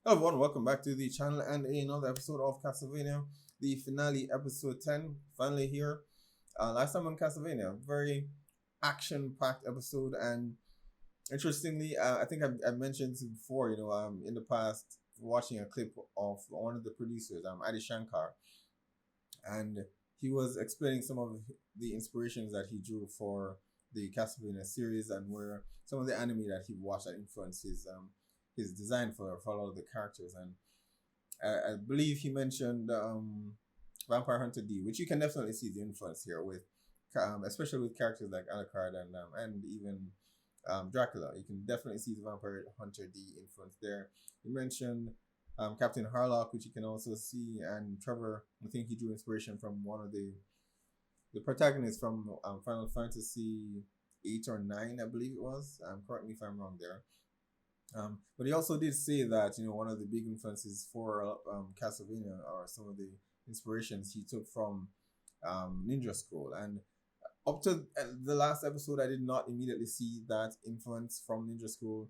Hello everyone, welcome back to the channel and another episode of Castlevania, the finale episode 10, finally here. Last time on Castlevania, very action-packed episode, and interestingly, I think I've mentioned this before, in the past, watching a clip of one of the producers, Adi Shankar, and he was explaining some of the inspirations that he drew for the Castlevania series and where some of the anime that he watched that influenced his design for a lot of the characters. And I believe he mentioned Vampire Hunter D, which you can definitely see the influence here with, especially with characters like Alucard and even Dracula. You can definitely see the Vampire Hunter D influence there. He mentioned Captain Harlock, which you can also see, and Trevor. I think he drew inspiration from one of the protagonists from Final Fantasy 8 or 9, I believe it was. Correct me if I'm wrong there. But he also did say that one of the big influences for Castlevania or some of the inspirations he took from Ninja Scroll. And up to the last episode, I did not immediately see that influence from Ninja Scroll,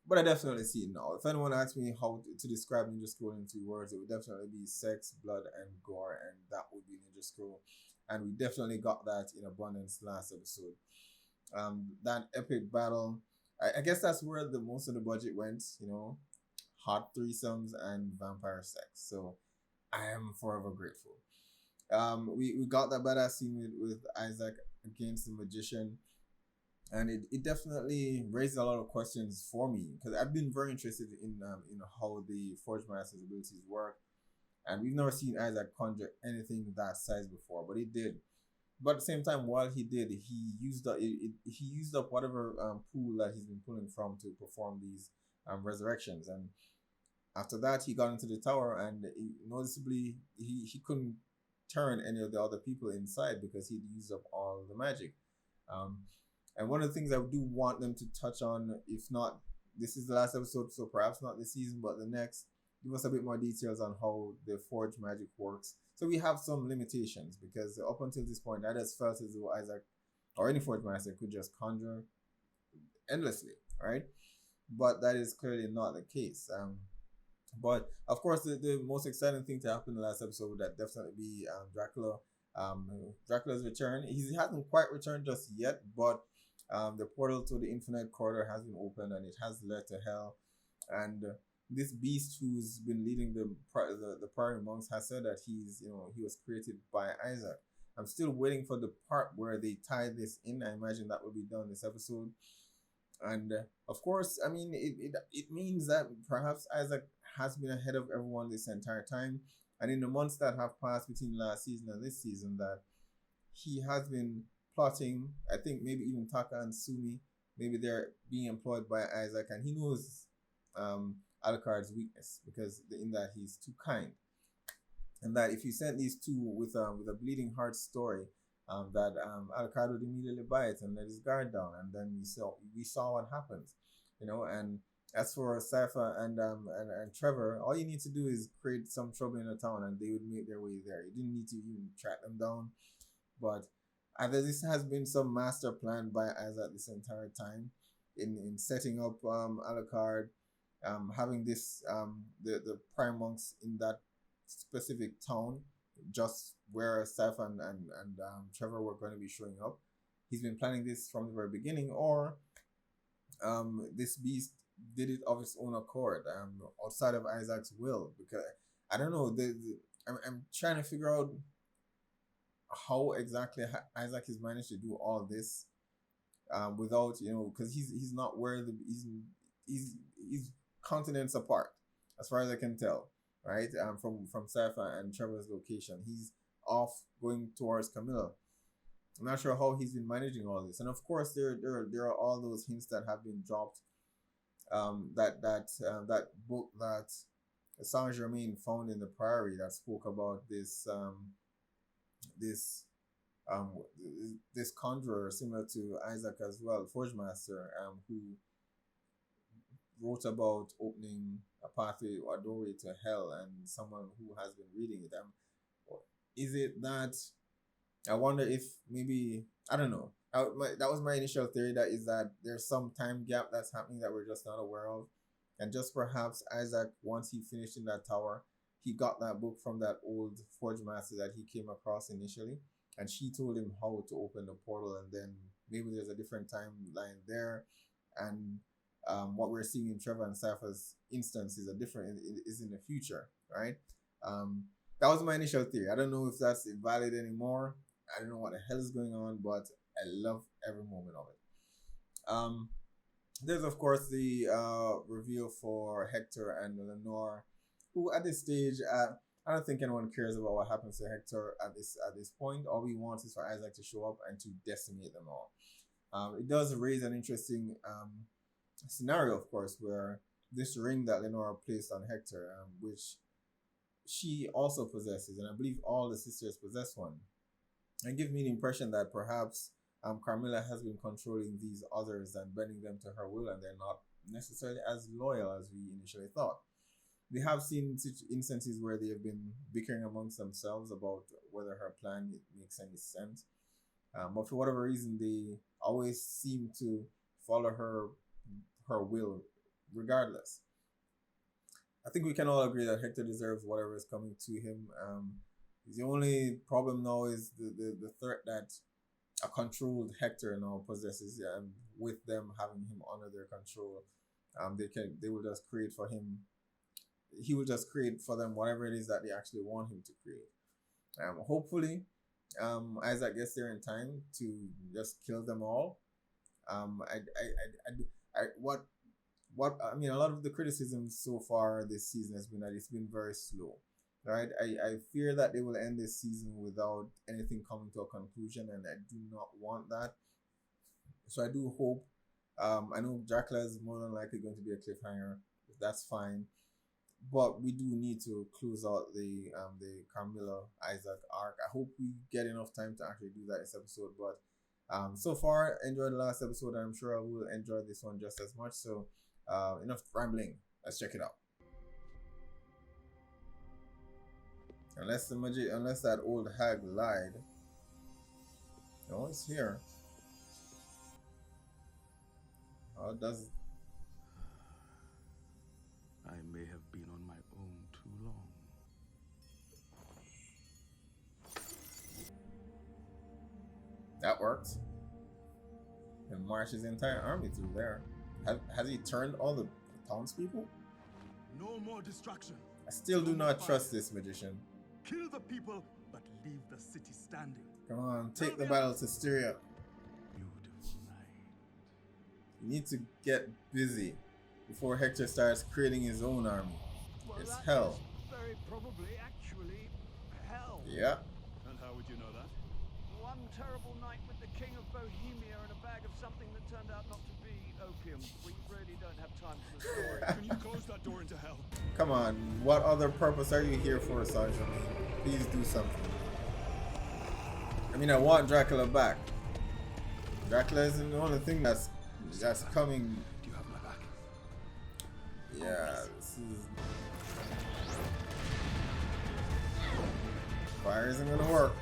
but I definitely see it now. If anyone asks me how to describe Ninja Scroll in 2 words, it would definitely be sex, blood, and gore, and that would be Ninja Scroll. And we definitely got that in abundance last episode. That epic battle, I guess that's where the most of the budget went, hot threesomes and vampire sex. So I am forever grateful. We got that badass scene with Isaac against the magician, and it definitely raised a lot of questions for me because I've been very interested in how the Forge Master's abilities work, and we've never seen Isaac conjure anything that size before, but he did. But at the same time, while he did, he used up whatever pool that he's been pulling from to perform these resurrections, and after that, he got into the tower, and noticeably he couldn't turn any of the other people inside because he'd used up all the magic. Um, and one of the things I do want them to touch on, if not this is the last episode, so perhaps not this season, but the next, give us a bit more details on how the forge magic works. So we have some limitations because up until this point, I just felt as though Isaac or any forge master could just conjure endlessly, right? But that is clearly not the case. But of course, the most exciting thing to happen in the last episode would that definitely be Dracula. Dracula's return. He hasn't quite returned just yet, but the portal to the Infinite Corridor has been opened and it has led to hell. And this beast who's been leading the prairie monks has said that he was created by Isaac. I'm still waiting for the part where they tie this in. I imagine that will be done this episode. And of course, I mean, it means that perhaps Isaac has been ahead of everyone this entire time. And in the months that have passed between last season and this season, that he has been plotting, I think maybe even Taka and Sumi, maybe they're being employed by Isaac, and he knows Alucard's weakness because in that he's too kind. And that if you sent these two with a bleeding heart story, that Alucard would immediately buy it and let his guard down, and then we saw what happens, And as for Sypha and Trevor, all you need to do is create some trouble in the town, and they would make their way there. You didn't need to even track them down, but either this has been some master plan by Isaac this entire time in setting up Alucard, having this the prime monks in that specific town just where Steph and Trevor were going to be showing up. He's been planning this from the very beginning, or this beast did it of his own accord, outside of Isaac's will. Because I don't know, I'm trying to figure out how exactly Isaac has managed to do all this, without because he's not where he's continents apart, as far as I can tell, right? From Safa and Trevor's location, he's off going towards Camilla. I'm not sure how he's been managing all this, and of course there are all those hints that have been dropped. That book that Saint Germain found in the Priory that spoke about this um this conjurer similar to Isaac as well, Forge Master, who wrote about opening a pathway or a doorway to hell, and someone who has been reading it. Is it that I wonder if maybe I don't know. That was my initial theory. That is that there's some time gap that's happening that we're just not aware of, And just perhaps Isaac, once he finished in that tower, he got that book from that old forge master that he came across initially, and she told him how to open the portal. And then maybe there's a different timeline there, and what we're seeing in Trevor and Cypher's instance is a different is in the future, right? That was my initial theory. I don't know if that's valid anymore. I don't know what the hell is going on, but I love every moment of it. There's of course the reveal for Hector and Lenore, who at this stage, I don't think anyone cares about what happens to Hector at this point. All we want is for Isaac to show up and to decimate them all. It does raise an interesting scenario, of course, where this ring that Lenore placed on Hector, which she also possesses, and I believe all the sisters possess one, and give me the impression that perhaps Carmilla has been controlling these others and bending them to her will, and they're not necessarily as loyal as we initially thought. We have seen instances where they have been bickering amongst themselves about whether her plan makes any sense. But for whatever reason, they always seem to follow her will regardless. I think we can all agree that Hector deserves whatever is coming to him. The only problem now is the threat that a controlled Hector now possesses, with them having him under their control. They will just create for him. He will just create for them whatever it is that they actually want him to create. Hopefully, Isaac gets there in time to just kill them all. What I mean, a lot of the criticism so far this season has been that it's been very slow, right? I fear that they will end this season without anything coming to a conclusion, and I do not want that. So I do hope. I know Dracula is more than likely going to be a cliffhanger. That's fine, but we do need to close out the Carmilla Isaac arc. I hope we get enough time to actually do that this episode. But so far, enjoyed the last episode, and I'm sure I will enjoy this one just as much. So enough rambling. Let's check it out. Unless that old hag lied. No, it's here. How does I may have been on my own too long. that works? And march his entire army through there. Has he turned all the townspeople? No more distraction. I still do not trust this magician. Kill the people, but leave the city standing. Come on, take the battle to Styria. Beautiful night. You need to get busy before Hector starts creating his own army. Well, It's hell. Very probably, actually, hell. Yeah. And how would you know that? One terrible night with the King of Bohemia and a bag of something that turned out not to be opium. We really don't have time for the story. Can you close that door into hell? Come on, what other purpose are you here for, Sergeant? Please do something. I mean, I want Dracula back. Dracula isn't the only thing that's coming. Do you have my back? Yeah, this is... Fire isn't gonna work.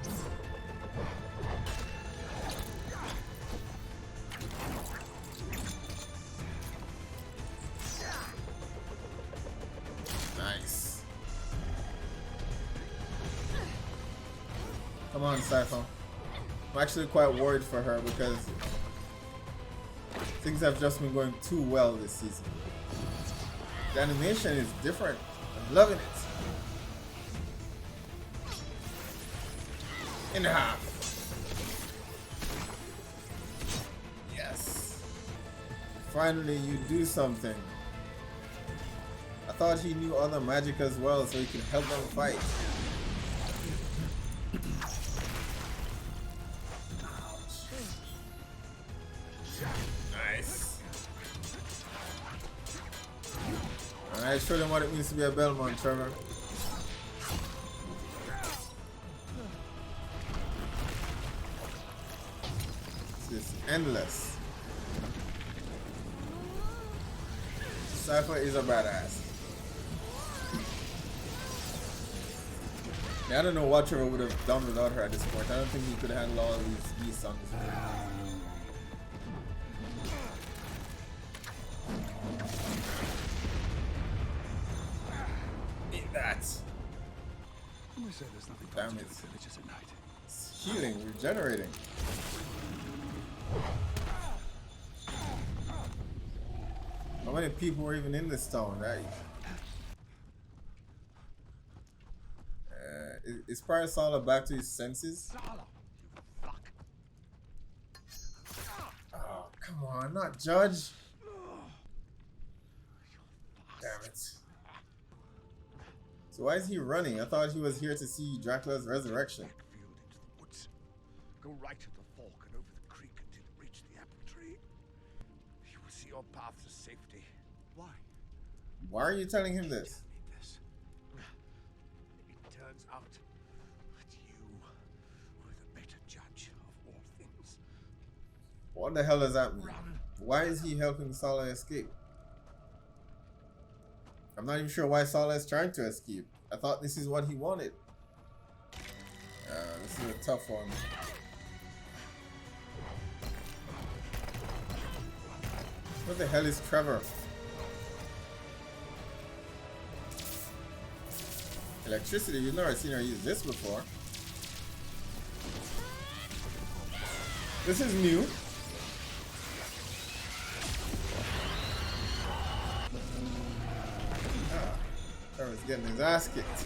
Nice. Come on, Cypher. I'm actually quite worried for her because things have just been going too well this season. The animation is different. I'm loving it. In half. Yes. Finally, you do something. I thought he knew other magic as well, so he could help them fight. Nice. Alright, show them what it means to be a Belmont, Trevor. This is endless. Cypher is a badass. I don't know what Trevor would have done without her at this point. I don't think he could handle all these beasts on his own. that. When they say there's nothing Damn to do it. with villages at night. It's healing, regenerating. How many people were even in this town? Right? Is Parasala back to his senses? Sala, you fuck. Oh, come on, not Judge. Damn it. So why is he running? I thought he was here to see Dracula's resurrection. Backfield into the woods. Go right at the fork and over the creek until you reach the apple tree. You will see your path to safety. Why? Why are you telling him this? Tell me this. It turns out that you were the better judge of all things. What the hell does that mean? Run. Why is he helping Sala escape? I'm not even sure why Sala is trying to escape. I thought this is what he wanted. This is a tough one. What the hell is Trevor? Electricity, you've never seen her use this before. This is new. Trevor's getting his ass kicked.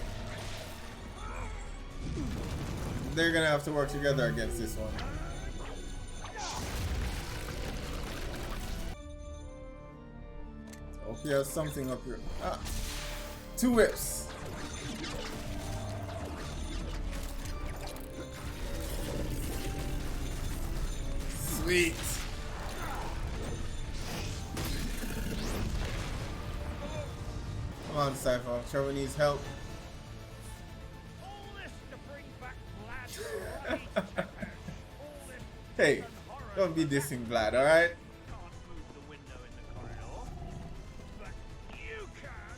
They're gonna have to work together against this one. Hope he has something up here. Ah, 2 whips. Sweet. Come on, Cypher. Trevor needs help. All this to bring back Vlad to life. All this Hey, and horror. don't be dissing Vlad, alright? Can't move the window in the corridor, but you can.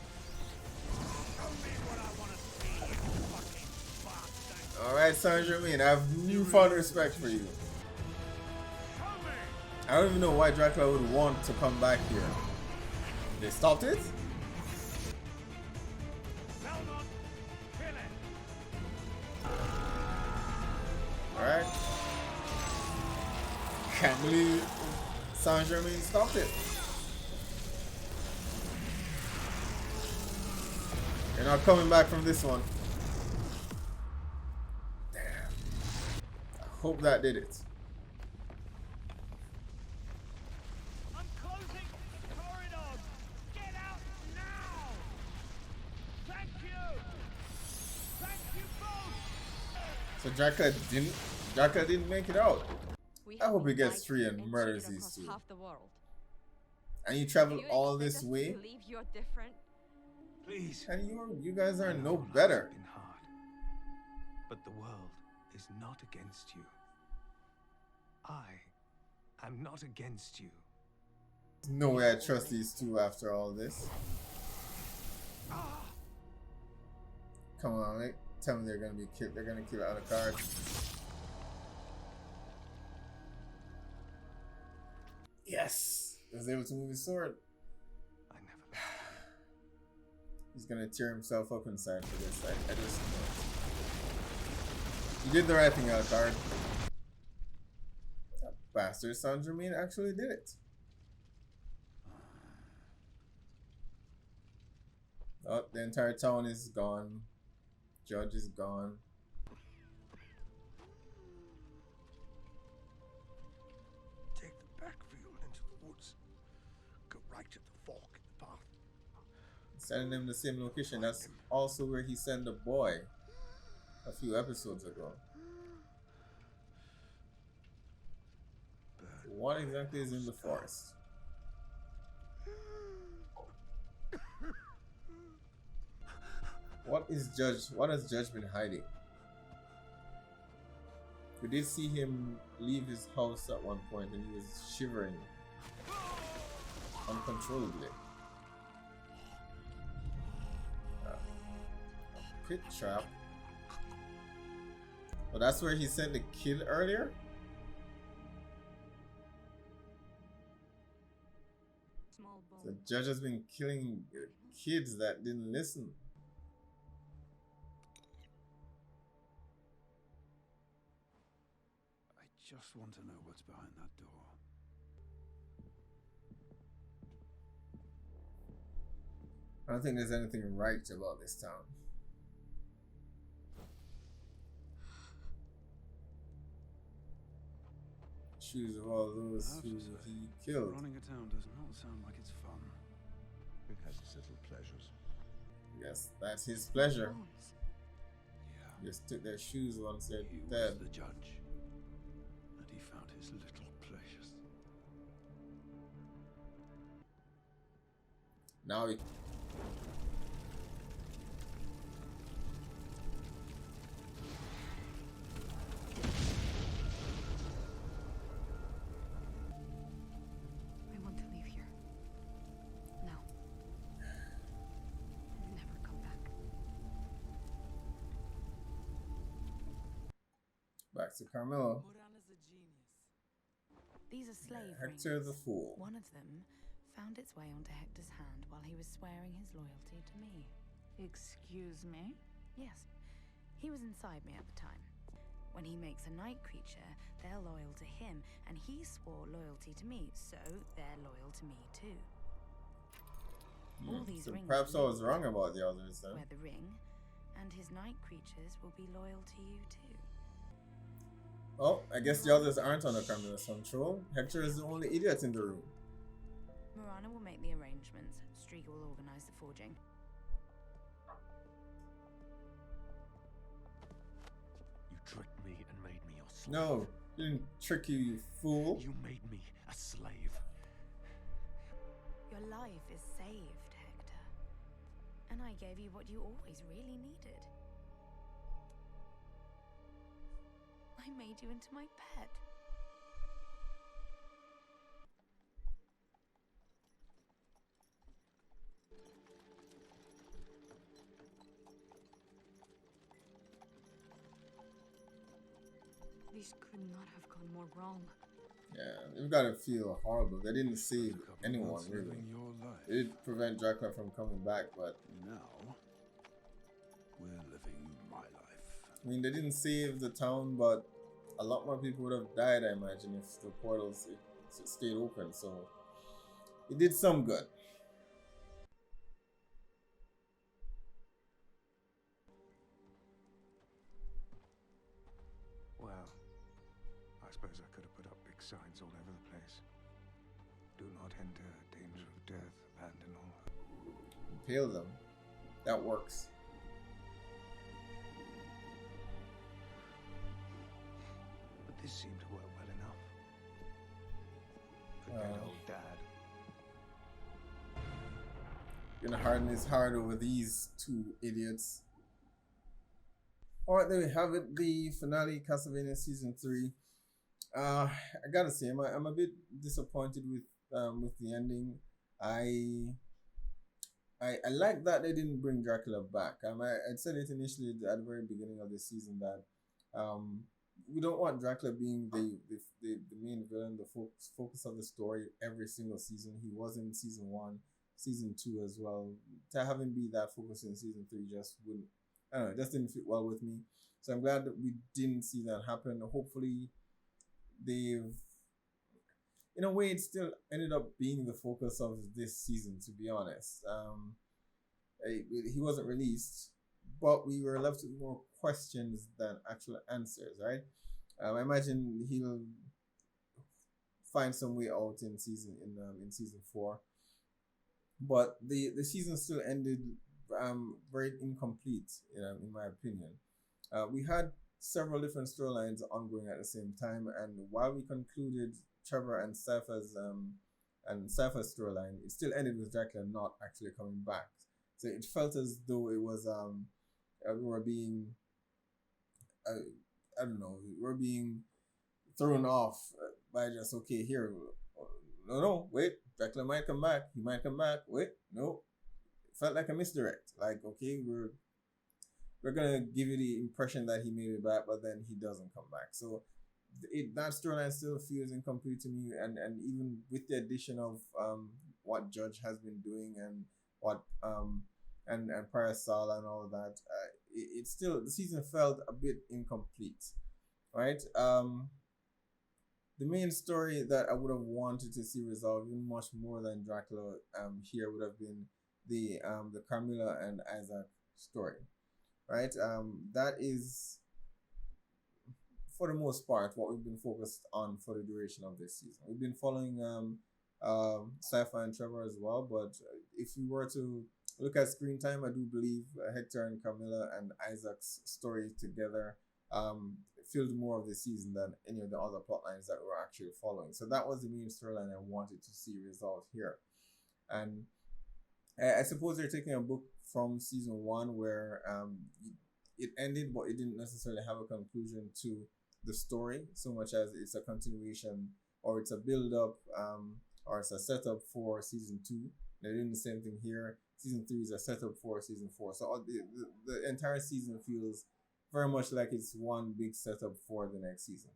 Show me what I want to see, you fucking bastard. Alright, Saint Germain, I have newfound respect for you. Show me. I don't even know why Dracula would want to come back here. They stopped it? Belmont, kill it. Alright. Can't believe Saint Germain stopped it. You're not coming back from this one. Damn. I hope that did it. I'm closing the corridors. Get out now. Thank you. Thank you both. So Dracula didn't make it out. I hope he gets free and murders these two. Half the world. And you traveled all this way? Believe you're different. Please. And you guys are no better. It's been hard, but the world is not against you. I am not against you. No way I trust these two after all this. Come on, mate. Tell me they're gonna be killed. They're gonna kill Alucard. Yes! He was able to move his sword. I never met He's gonna tear himself up inside for this. I just know it. You did the right thing, Alucard. That bastard Saint Germain actually did it. Oh, the entire town is gone. Judge is gone. Take the backfield into the woods. Go right at the fork in the path. Sending them the same location. That's also where he sent the boy a few episodes ago. What exactly is in the forest? What has Judge been hiding? We did see him leave his house at one point and he was shivering uncontrollably. A pit trap. Well, that's where he sent the kid earlier? Small The bone. Judge has been killing kids that didn't listen. just want to know what's behind that door. I don't think there's anything right about this town. Shoes of all those who he killed. Running a town does not sound like it's fun. It has its little pleasures. Yes, that's his pleasure. Yeah. Just took their shoes once they're He dead. was the judge, and he found his little pleasures. Now he... I want to leave here. Now. And never come back. Back to Carmelo. Morana's a genius. These are slave Hector rings. the Fool. One of them found its way onto Hector's hand while he was swearing his loyalty to me. Excuse me? Yes, he was inside me at the time. When he makes a night creature, they're loyal to him, and he swore loyalty to me, so they're loyal to me too. All these So rings perhaps I will was wrong about the others then. wear the ring, and his night creatures will be loyal to you too. Oh, I guess the others aren't under Carmelo's control. Hector is the only idiot in the room. Morana will make the arrangements. Striga will organize the forging. You tricked me and made me your slave. No, he didn't trick you, you fool. You made me a slave. Your life is saved, Hector. And I gave you what you always really needed. I made you into my pet. This could not have gone more wrong. Yeah, you've got to feel horrible. They didn't save anyone, really. Living your life. They did prevent Dracula from coming back, but... Now, we're living my life. I mean, they didn't save the town, but a lot more people would have died, I imagine, if the portals stayed open, so... It did some good. Well, I suppose I could have put up big signs all over the place. Do not enter, danger of death, abandon all. Impale them. That works. But this seemed to work well enough. Forget old Dad. Gonna harden his heart over these two idiots. Alright, there we have it. The finale, Castlevania Season 3. I gotta say, I'm a bit disappointed with the ending. I like that they didn't bring Dracula back. I said it initially at the very beginning of the season that we don't want Dracula being the main villain, the focus of the story every single season. He was in Season 1, Season 2 as well. To have him be that focus in Season 3 just wouldn't, I don't know, it just didn't fit well with me. So I'm glad that we didn't see that happen. Hopefully they've, in a way, it still ended up being the focus of this season, to be honest. He wasn't released, but we were left with more questions than actual answers, right? I imagine he'll find some way out in season 4. But the season still ended very incomplete, in my opinion. We had several different storylines ongoing at the same time, and while we concluded Trevor and Cypher's storyline, it still ended with Dracula not actually coming back. So it felt as though it was we were being I don't know, we were being thrown off by just, okay, here, no, wait, Dracula might come back, he might come back, wait, no. It felt like a misdirect. Like, okay, we're gonna give you the impression that he made it back, but then he doesn't come back. So that storyline still feels incomplete to me, and even with the addition of what Judge has been doing and what and Parasol and all of that, it still, the season felt a bit incomplete, right? the main story that I would have wanted to see resolved even much more than Dracula here would have been the Carmilla and Isaac story, right? That is for the most part what we've been focused on for the duration of this season. We've been following Sci-Fi and Trevor as well, but if we were to look at screen time, I do believe Hector and Camilla and Isaac's story together filled more of the season than any of the other plot lines that we're actually following. So that was the main storyline I wanted to see resolved here. And I suppose they're taking a book from season 1 where it ended, but it didn't necessarily have a conclusion to the story so much as it's a continuation or it's a build up or it's a setup for season 2. They're doing the same thing here. Season 3 is a setup for season 4. So the entire season feels very much like it's one big setup for the next season.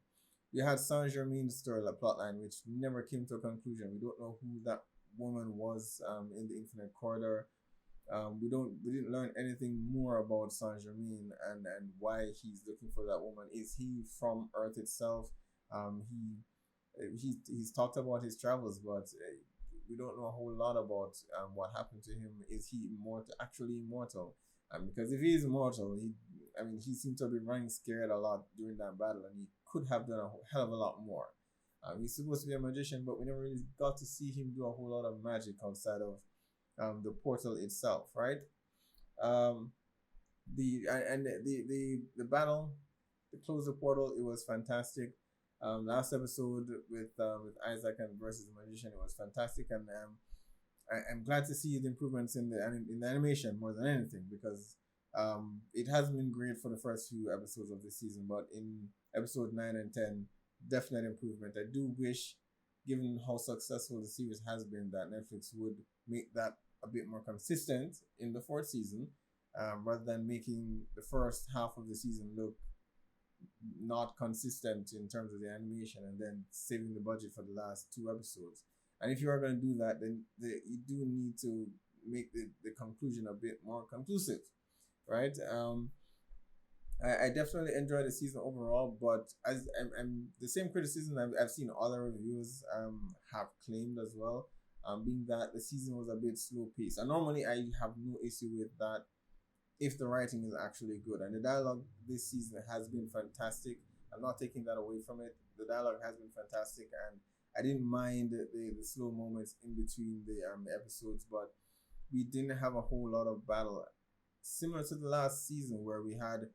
You had Saint Germain's story, plotline, which never came to a conclusion. We don't know who that woman was in the Infinite Corridor. We didn't learn anything more about Saint Germain and why he's looking for that woman. Is he from Earth itself? He's talked about his travels, but we don't know a whole lot about what happened to him. Is he actually immortal? Because if he is immortal, he seemed to be running scared a lot during that battle, and he could have done a hell of a lot more. He's supposed to be a magician, but we never really got to see him do a whole lot of magic outside of the portal itself, right? The battle to close the portal, it was fantastic. Last episode with Isaac and versus the magician, it was fantastic, and I'm glad to see the improvements in the animation more than anything, because it hasn't been great for the first few episodes of this season, but in episode 9 and 10, definite improvement. I do wish, given how successful the series has been, that Netflix would make that a bit more consistent in the 4th season, rather than making the first half of the season look not consistent in terms of the animation and then saving the budget for the last 2 episodes. And if you are going to do that, then you do need to make the conclusion a bit more conclusive, right? I definitely enjoyed the season overall, but as I'm the same criticism I've seen other reviewers have claimed as well, being that the season was a bit slow paced. And normally I have no issue with that if the writing is actually good. And the dialogue this season has been fantastic. I'm not taking that away from it. The dialogue has been fantastic, and I didn't mind the slow moments in between the episodes, but we didn't have a whole lot of battle. Similar to the last season, where we had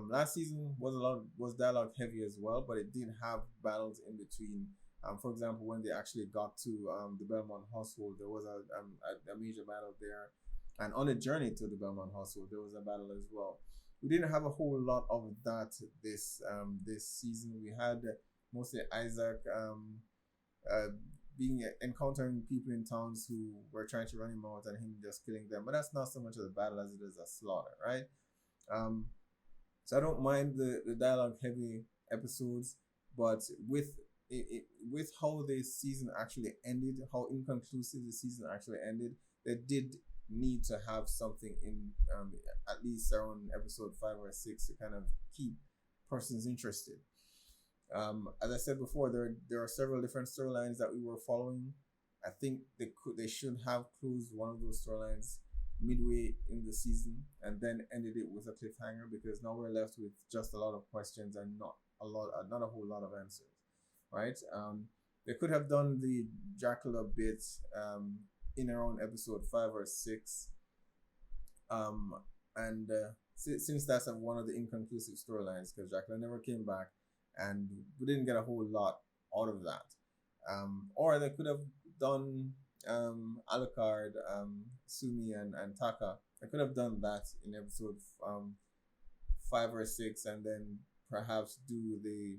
last season was dialogue heavy as well, but it did have battles in between. For example, when they actually got to the Belmont household, there was a major battle there, and on the journey to the Belmont household, there was a battle as well. We didn't have a whole lot of that this season. We had mostly Isaac encountering people in towns who were trying to run him out and him just killing them, but that's not so much of the battle as it is a slaughter, right? So I don't mind the dialogue heavy episodes, but with how the season actually ended, how inconclusive the season actually ended, they did need to have something in at least around episode 5 or 6 to kind of keep persons interested. As I said before, there are several different storylines that we were following. I think they should have closed one of those storylines midway in the season and then ended it with a cliffhanger, because now we're left with just a lot of questions and not a whole lot of answers, right? They could have done the Dracula bit in around episode 5 or 6, and since that's one of the inconclusive storylines, because Dracula never came back and we didn't get a whole lot out of that. Or they could have done Alucard, Sumi and Taka. They could have done that in episode 5 or 6, and then perhaps do the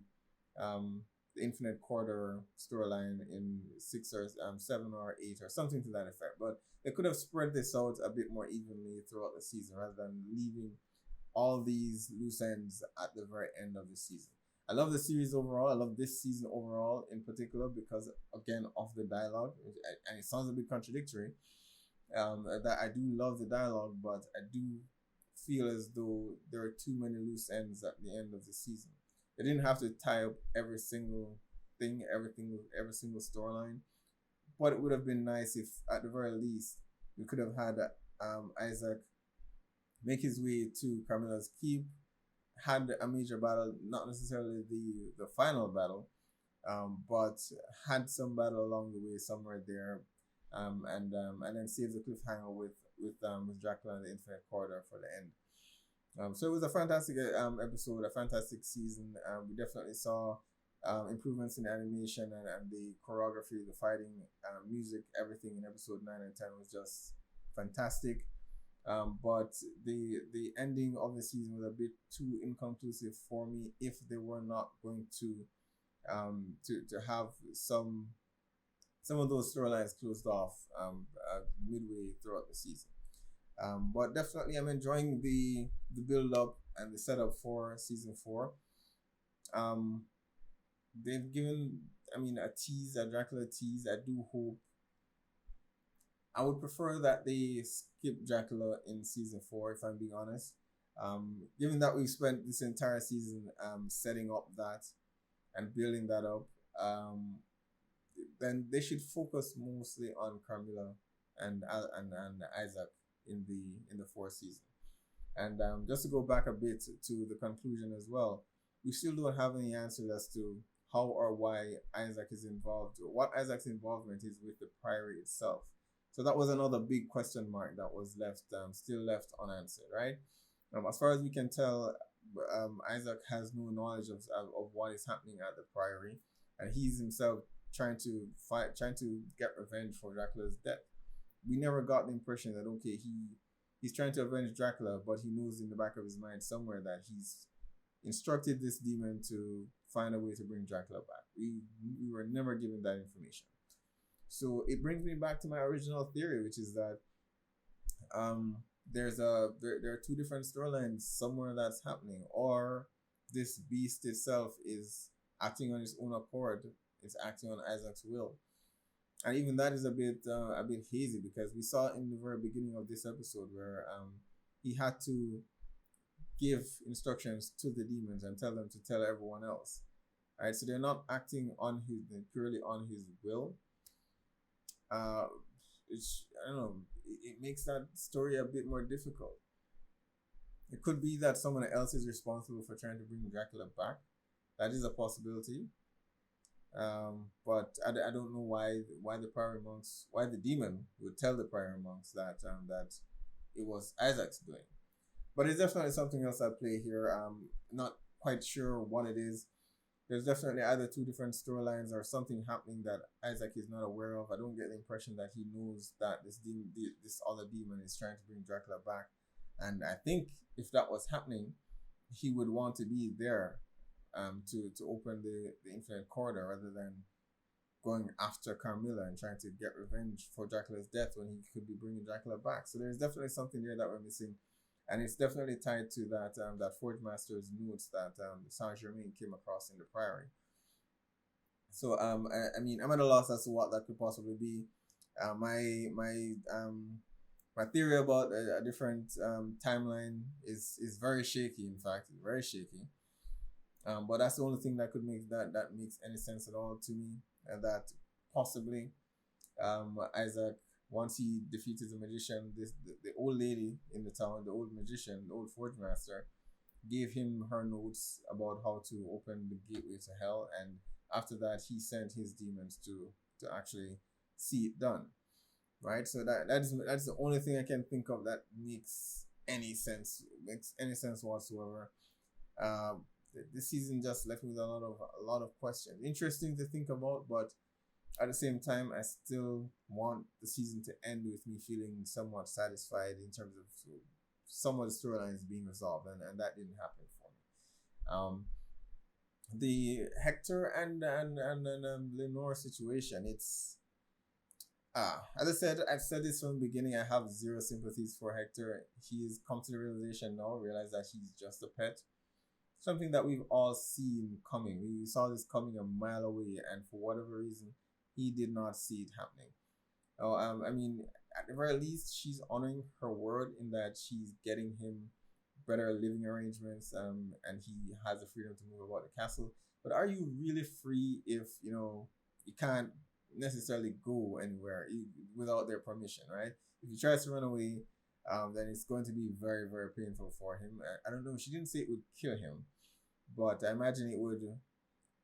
Infinite Corridor storyline in 6 or 7 or 8 or something to that effect. But they could have spread this out a bit more evenly throughout the season, rather than leaving all these loose ends at the very end of the season. I love the series overall. I love this season overall in particular because, again, of the dialogue. And it sounds a bit contradictory, that I do love the dialogue, but I do feel as though there are too many loose ends at the end of the season. They didn't have to tie up every single thing, every single storyline. But it would have been nice if, at the very least, we could have had Isaac make his way to Carmilla's keep, had a major battle, not necessarily the final battle, but had some battle along the way somewhere there, and then save the cliffhanger with Dracula and the Infinite Corridor for the end. So it was a fantastic episode, a fantastic season. We definitely saw improvements in the animation and the choreography, the fighting, music, everything in episode 9 and 10 was just fantastic. But the ending of the season was a bit too inconclusive for me if they were not going to have some of those storylines closed off midway throughout the season. But definitely I'm enjoying the build up and the setup for season 4. They've given, a Dracula tease. I do hope. I would prefer that they skip Dracula in season 4, if I'm being honest. Given that we've spent this entire season setting up that and building that up, then they should focus mostly on Carmilla and Isaac in the 4th season. And just to go back a bit to the conclusion as well, we still don't have any answers as to how or why Isaac is involved, or what Isaac's involvement is with the Priory itself. So that was another big question mark that was still left unanswered, right? As far as we can tell, Isaac has no knowledge of what is happening at the Priory, and he's himself trying to get revenge for Dracula's death. We never got the impression that he's trying to avenge Dracula, but he knows in the back of his mind somewhere that he's instructed this demon to find a way to bring Dracula back. We were never given that information. So it brings me back to my original theory, which is that there are two different storylines somewhere that's happening, or this beast itself is acting on its own accord. It's acting on Isaac's will, and even that is a bit hazy, because we saw in the very beginning of this episode where he had to give instructions to the demons and tell them to tell everyone else. All right, so they're not acting purely on his will. I don't know. It makes that story a bit more difficult. It could be that someone else is responsible for trying to bring Dracula back. That is a possibility. But I don't know why the demon would tell the Priory monks that it was Isaac's doing. But it's definitely something else at play here. I'm not quite sure what it is. There's definitely either two different storylines or something happening that Isaac is not aware of. I don't get the impression that he knows that this other demon is trying to bring Dracula back. And I think if that was happening, he would want to be there to open the Infinite Corridor rather than going after Carmilla and trying to get revenge for Dracula's death when he could be bringing Dracula back. So there's definitely something there that we're missing. And it's definitely tied to that Forge Master's notes that Saint Germain came across in the Priory. So I'm at a loss as to what that could possibly be. My theory about a different timeline is very shaky. In fact, very shaky. But that's the only thing that could make that makes any sense at all to me. And that possibly Isaac, once he defeated the magician, the old lady in the town, the old magician, the old Forge Master, gave him her notes about how to open the gateway to hell, and after that he sent his demons to actually see it done. Right? So that's the only thing I can think of that makes any sense whatsoever. This season just left me with a lot of questions. Interesting to think about, but at the same time, I still want the season to end with me feeling somewhat satisfied in terms of some of the storylines being resolved, and that didn't happen for me. The Hector and Lenore situation, it's as I said, I've said this from the beginning, I have zero sympathies for Hector. He's come to the realization now, realize that he's just a pet. Something that we've all seen coming. We saw this coming a mile away, and for whatever reason, he did not see it happening. At the very least, she's honoring her word in that she's getting him better living arrangements, and he has the freedom to move about the castle. but are you really free if you can't necessarily go anywhere without their permission, right? If he tries to run away, then it's going to be very, very painful for him. I don't know. She didn't say it would kill him, but I imagine it would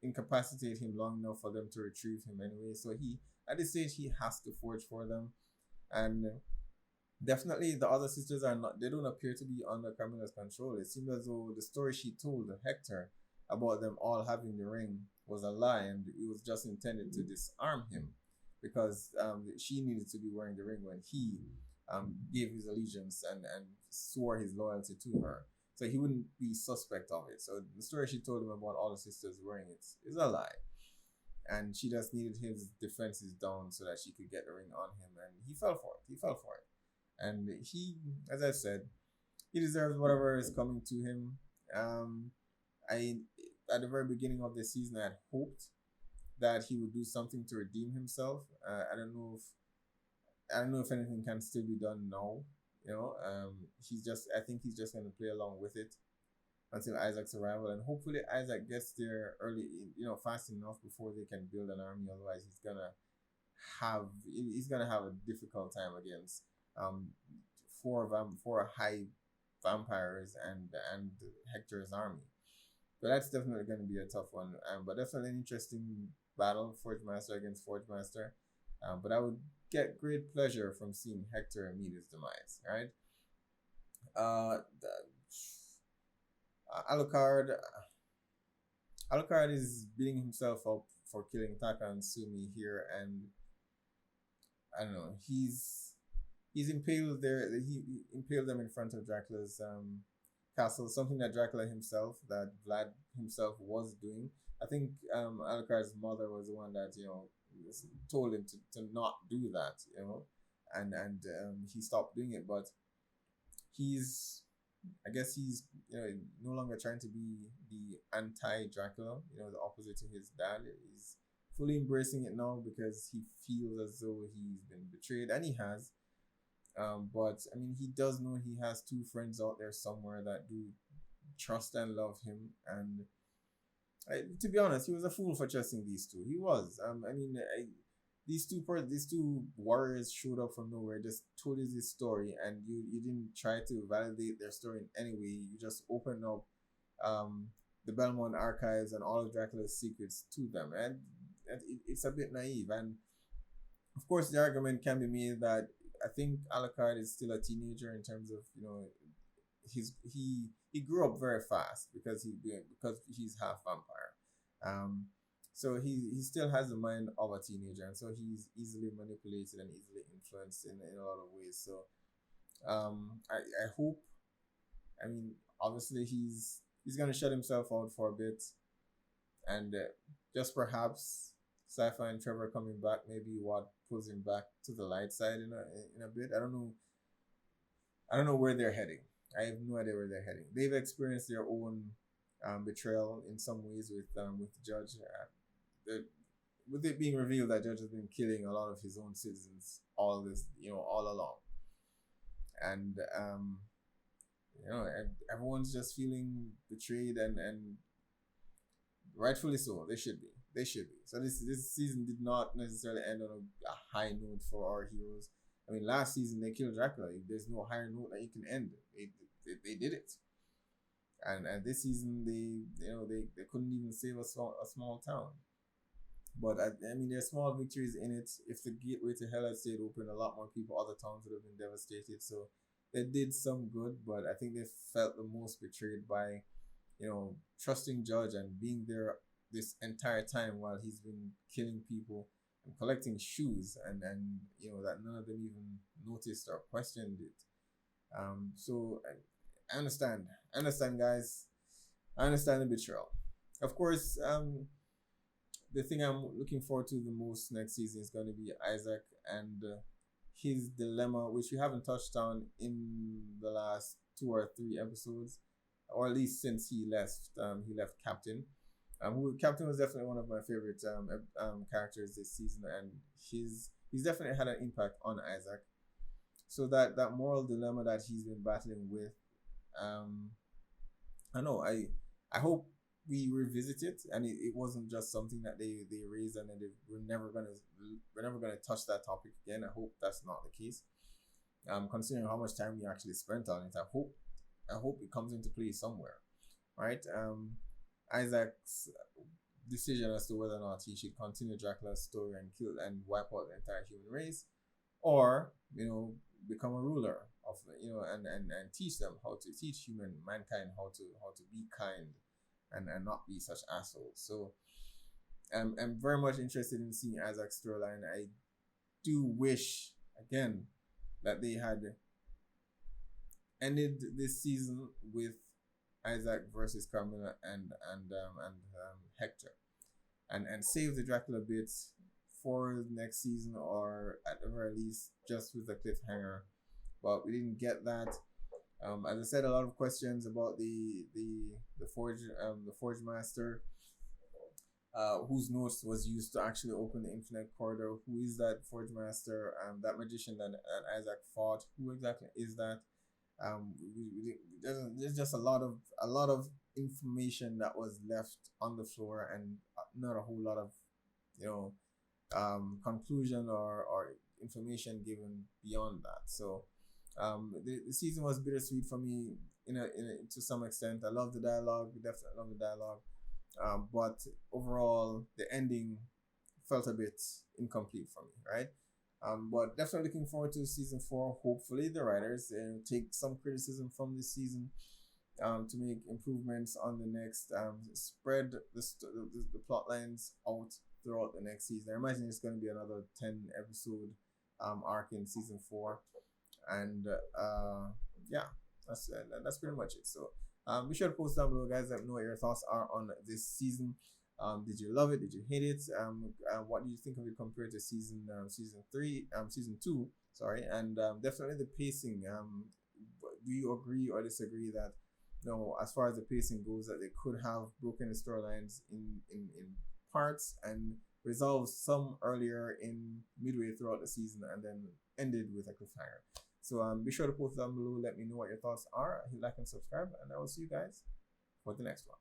incapacitate him long enough for them to retrieve him anyway. So at this stage, he has to forge for them, and definitely the other sisters are not. They don't appear to be under Carmina's control. It seems as though the story she told Hector about them all having the ring was a lie, and it was just intended to disarm him, because she needed to be wearing the ring when he gave his allegiance and swore his loyalty to her, so he wouldn't be suspect of it. So the story she told him about all the sisters wearing it is a lie, and she just needed his defenses down so that she could get the ring on him, and he fell for it. He fell for it, and he, as I said, he deserves whatever is coming to him. I At the very beginning of the season, I had hoped that he would do something to redeem himself. I don't know if anything can still be done now. I think he's just gonna play along with it until Isaac's arrival, and hopefully Isaac gets there early, fast enough before they can build an army. Otherwise, he's gonna have a difficult time against four high vampires and Hector's army. So that's definitely going to be a tough one, but definitely an interesting battle, Forge Master against Forge Master. But I would get great pleasure from seeing Hector meet his demise, right? Alucard is beating himself up for killing Taka and Sumi here, and I don't know, he's impaled he impaled them in front of Dracula's castle, something that that Vlad himself was doing. I think Alucard's mother was the one that told him to not do that, and he stopped doing it. But I guess he's no longer trying to be the anti-Dracula, the opposite to his dad. He's fully embracing it now because he feels as though he's been betrayed, and he has. But I mean, he does know he has two friends out there somewhere that do trust and love him. And to be honest, he was a fool for trusting these two. He was. These two warriors showed up from nowhere, just told us this story, and you didn't try to validate their story in any way. You just opened up the Belmont archives and all of Dracula's secrets to them, and it's a bit naive. And of course, the argument can be made that I think Alucard is still a teenager in terms of he grew up very fast because he's half vampire, so he still has the mind of a teenager, and so he's easily manipulated and easily influenced in a lot of ways. So I hope, obviously he's gonna shut himself out for a bit, and just perhaps Sci-Fi and Trevor coming back maybe what pulls him back to the light side in a bit. I don't know where they're heading. I have no idea where they're heading. They've experienced their own betrayal in some ways with Judge. With it being revealed that Judge has been killing a lot of his own citizens all along, and everyone's just feeling betrayed, and rightfully so. They should be. So this season did not necessarily end on a high note for our heroes. Last season they killed Dracula. There's no higher note that you can end. They did it, and this season they couldn't even save a small town. But there's small victories in it. If the gateway to hell had stayed open, a lot more people, other towns would have been devastated. So they did some good, but I think they felt the most betrayed by trusting Judge and being there this entire time while he's been killing people and collecting shoes, and that none of them even noticed or questioned it. So I understand, guys. I understand the betrayal. Of course, the thing I'm looking forward to the most next season is going to be Isaac and his dilemma, which we haven't touched on in the last 2 or 3 episodes, or at least since he left Captain. Captain was definitely one of my favorite characters this season, and he's definitely had an impact on Isaac. So that moral dilemma that he's been battling with, I hope we revisit it, and it wasn't just something that they raised and then we're never gonna touch that topic again. I hope that's not the case. Considering how much time we actually spent on it, I hope it comes into play somewhere, right? Isaac's decision as to whether or not he should continue Dracula's story and kill and wipe out the entire human race, or become a ruler of and teach them how to teach mankind how to be kind and not be such assholes. So I'm very much interested in seeing Isaac's storyline. I do wish again that they had ended this season with Isaac versus Carmilla and Hector, and save the Dracula bits for the next season, or at the very least just with a cliffhanger. But we didn't get that. As I said, a lot of questions about the Forge Master, whose notes was used to actually open the Infinite Corridor. Who is that Forge Master? That magician that Isaac fought. Who exactly is that? There's just a lot of information that was left on the floor, and not a whole lot of conclusion or information given beyond that. So the season was bittersweet for me to some extent. I love the dialogue, definitely love the dialogue, but overall the ending felt a bit incomplete for me, right? But definitely looking forward to season 4. Hopefully the writers take some criticism from this season to make improvements on the next, spread the plot lines out throughout the next season. I imagine it's going to be another 10 episode arc in season 4, and yeah, that's pretty much it. So be sure to post down below, guys. Let me know what your thoughts are on this season. Did you love it? Did you hate it? What do you think of it compared to season 2? Sorry, and definitely the pacing. Do you agree or disagree that as far as the pacing goes, that they could have broken the storylines in parts and resolved some earlier in midway throughout the season and then ended with a cliffhanger? So be sure to post down below. Let me know what your thoughts are. Hit like and subscribe, and I will see you guys for the next one.